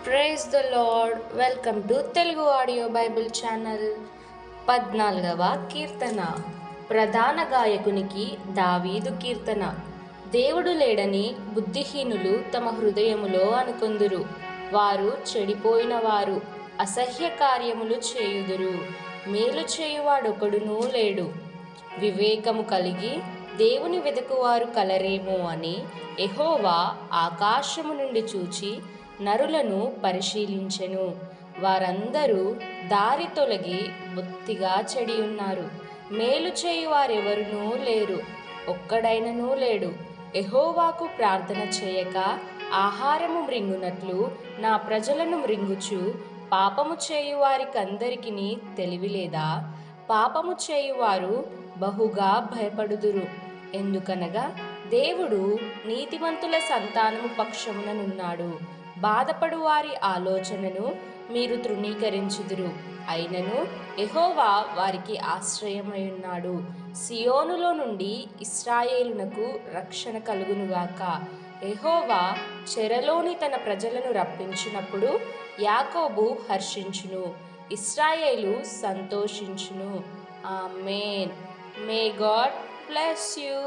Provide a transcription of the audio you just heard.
Praise the Lord. Welcome to Telugu audio Bible channel. 14వ కీర్తన. ప్రధాన గాయకునికి దావీదు కీర్తన. దేవుడు లేడని బుద్ధిహీనులు తమ హృదయములో అనుకొందురు. వారు చెడిపోయిన వారు, అసహ్య కార్యములు చేయుదురు. మేలు చేయువాడొకడునూ లేడు. వివేకము కలిగి దేవుని వెదకువారు కలరేమో అని యెహోవా ఆకాశము నుండి చూచి నరులను పరిశీలించెను. వారందరూ దారి తొలగి బొత్తిగా చెడి ఉన్నారు. మేలు చేయువారెవరునూ లేరు, ఒక్కడైననూ లేడు. యెహోవాకు ప్రార్థన చేయక ఆహారము మృంగునట్లు నా ప్రజలను మృంగుచు, పాపము చేయువారికందరికిని తెలివి లేదా? పాపము చేయువారు బహుగా భయపడుదురు. ఎందుకనగా దేవుడు నీతిమంతుల సంతానము పక్షముననున్నాడు. బాధపడు వారి ఆలోచనను మీరు తృణీకరించుదురు. అయినను యెహోవా వారికి ఆశ్రయమైయున్నాడు. సియోనులో నుండి ఇశ్రాయేలునకు రక్షణ కలుగునుగాక. యెహోవా చెరలోని తన ప్రజలను రప్పించినప్పుడు యాకోబు హర్షించును, ఇశ్రాయేలు సంతోషించును. ఆమేన్. May God bless you.